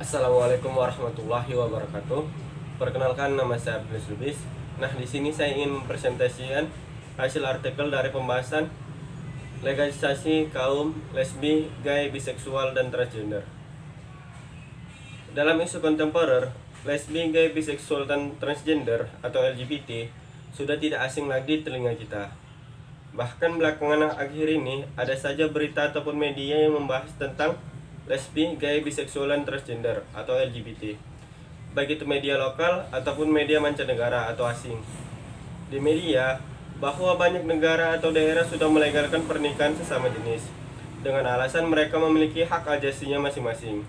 Assalamualaikum warahmatullahi wabarakatuh. Perkenalkan, nama saya Abdul Lubis. Nah, di sini saya ingin mempresentasikan hasil artikel dari pembahasan legalisasi kaum lesbi, gay, biseksual, dan transgender. Dalam isu kontemporer, lesbi, gay, biseksual, dan transgender atau LGBT sudah tidak asing lagi di telinga kita. Bahkan belakangan akhir ini ada saja berita ataupun media yang membahas tentang lesbi, gay, biseksual, dan transgender atau LGBT, baik itu media lokal ataupun media mancanegara atau asing. Di media, bahwa banyak negara atau daerah sudah melegalkan pernikahan sesama jenis dengan alasan mereka memiliki hak ajasinya masing-masing.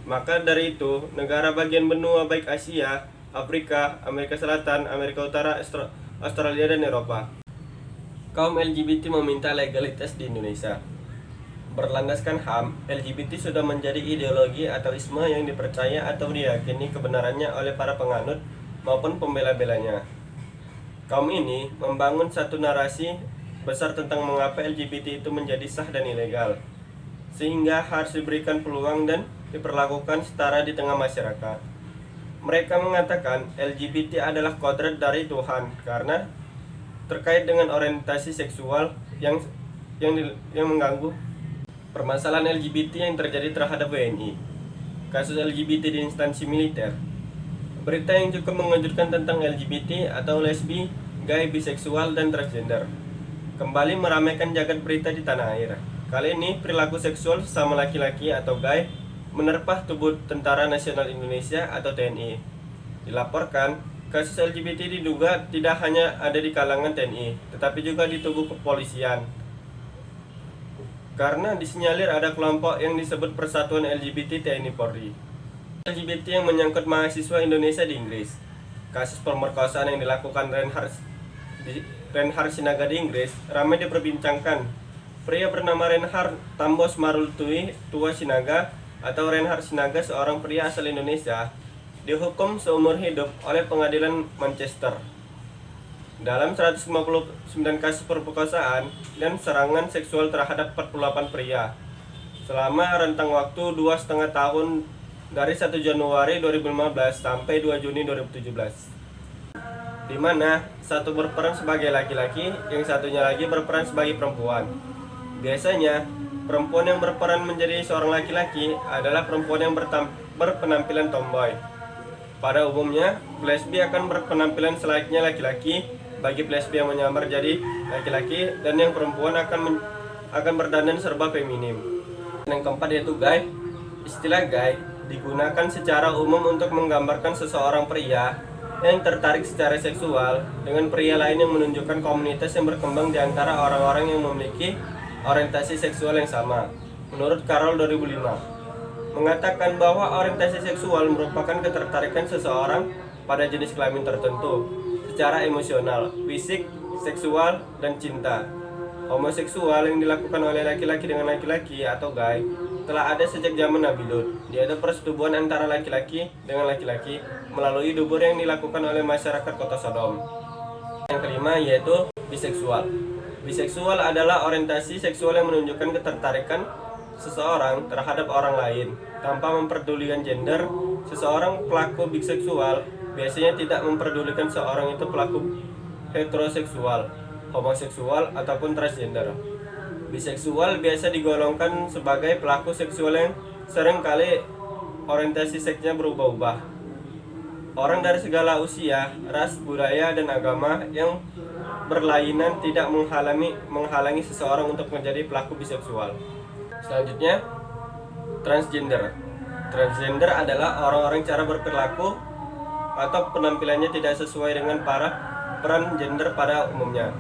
Maka dari itu, negara bagian benua baik Asia, Afrika, Amerika Selatan, Amerika Utara, Australia, dan Eropa, kaum LGBT meminta legalitas di Indonesia. Berlandaskan HAM, LGBT sudah menjadi ideologi atau isme yang dipercaya atau diyakini kebenarannya oleh para penganut maupun pembela-belanya. Kaum ini membangun satu narasi besar tentang mengapa LGBT itu menjadi sah dan ilegal, sehingga harus diberikan peluang dan diperlakukan setara di tengah masyarakat. Mereka mengatakan LGBT adalah kodrat dari Tuhan karena terkait dengan orientasi seksual yang mengganggu permasalahan LGBT yang terjadi terhadap WNI, kasus LGBT di instansi militer. Berita yang cukup mengejutkan tentang LGBT atau lesbi, gay, biseksual, dan transgender kembali meramaikan jagat berita di tanah air. Kali ini perilaku seksual sesama laki-laki atau gay menerpah tubuh Tentara Nasional Indonesia atau TNI. Dilaporkan, kasus LGBT diduga tidak hanya ada di kalangan TNI, tetapi juga di tubuh kepolisian. Karena disinyalir ada kelompok yang disebut Persatuan LGBT TNI Polri. LGBT yang menyangkut mahasiswa Indonesia di Inggris. Kasus pemerkosaan yang dilakukan Reinhard Sinaga di Inggris ramai diperbincangkan. Pria bernama Reinhard Tambos Marultui Tua Sinaga atau Reinhard Sinaga, seorang pria asal Indonesia, dihukum seumur hidup oleh pengadilan Manchester dalam 159 kasus perkosaan dan serangan seksual terhadap 48 pria selama rentang waktu 2,5 tahun dari 1 Januari 2015 sampai 2 Juni 2017, di mana satu berperan sebagai laki-laki, yang satunya lagi berperan sebagai perempuan. Biasanya, perempuan yang berperan menjadi seorang laki-laki adalah perempuan yang berpenampilan tomboy. Pada umumnya, lesbi akan berpenampilan selayaknya laki-laki bagi lesbi yang menyamar jadi laki-laki, dan yang perempuan akan berdandan serba feminim. Yang keempat yaitu gay. Istilah gay digunakan secara umum untuk menggambarkan seseorang pria yang tertarik secara seksual dengan pria lain yang menunjukkan komunitas yang berkembang di antara orang-orang yang memiliki orientasi seksual yang sama. Menurut Carroll 2005, mengatakan bahwa orientasi seksual merupakan ketertarikan seseorang pada jenis kelamin tertentu secara emosional, fisik, seksual, dan cinta. Homoseksual yang dilakukan oleh laki-laki dengan laki-laki atau gay telah ada sejak zaman Nabi Lut, yaitu persetubuhan antara laki-laki dengan laki-laki melalui dubur yang dilakukan oleh masyarakat kota Sodom. Yang kelima yaitu biseksual. Biseksual adalah orientasi seksual yang menunjukkan ketertarikan seseorang terhadap orang lain tanpa memperdulikan gender. Seseorang pelaku biseksual biasanya tidak memperdulikan seorang itu pelaku heteroseksual, homoseksual, ataupun transgender. Biseksual biasa digolongkan sebagai pelaku seksual yang seringkali orientasi seksnya berubah-ubah. Orang dari segala usia, ras, budaya, dan agama yang berlainan tidak menghalangi seseorang untuk menjadi pelaku biseksual. Selanjutnya, transgender. Transgender adalah orang-orang cara berperilaku atau penampilannya tidak sesuai dengan peran gender pada umumnya.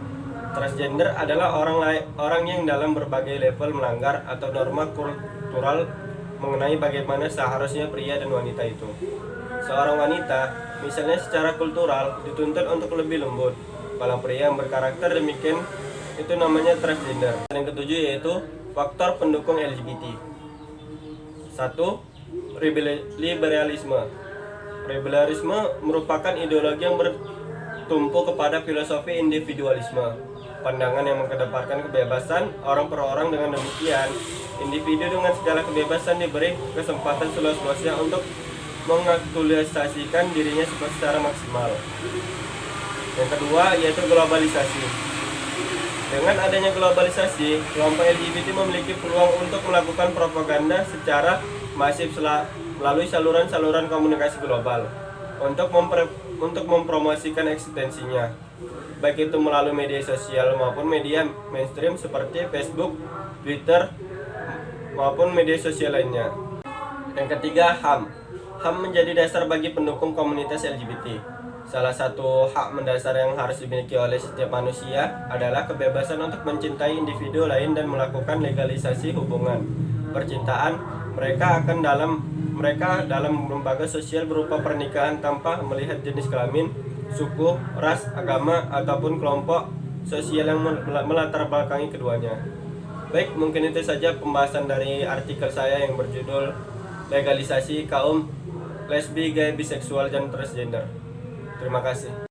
Transgender adalah orang yang dalam berbagai level melanggar atau norma kultural mengenai bagaimana seharusnya pria dan wanita itu. Seorang wanita, misalnya secara kultural, dituntut untuk lebih lembut, kalau pria yang berkarakter demikian itu namanya transgender. Yang ketujuh yaitu faktor pendukung LGBT. 1. Liberalisme. Liberalisme merupakan ideologi yang bertumpu kepada filosofi individualisme. pandangan yang mengedepankan kebebasan orang per orang. Dengan demikian, individu dengan segala kebebasan diberi kesempatan seluas-luasnya untuk mengaktualisasikan dirinya secara maksimal. Yang kedua yaitu globalisasi. Dengan adanya globalisasi, kelompok LGBT memiliki peluang untuk melakukan propaganda secara masif melalui saluran-saluran komunikasi global untuk mempromosikan eksistensinya, baik itu melalui media sosial maupun media mainstream seperti Facebook, Twitter, maupun media sosial lainnya. Yang ketiga, HAM. HAM menjadi dasar bagi pendukung komunitas LGBT. Salah satu hak mendasar yang harus dimiliki oleh setiap manusia adalah kebebasan untuk mencintai individu lain dan melakukan legalisasi hubungan percintaan mereka dalam lembaga sosial berupa pernikahan tanpa melihat jenis kelamin, suku, ras, agama, ataupun kelompok sosial yang melatar belakangi keduanya. Baik, mungkin itu saja pembahasan dari artikel saya yang berjudul Legalisasi Kaum Lesbi, Gay, Biseksual, dan Transgender. Terima kasih.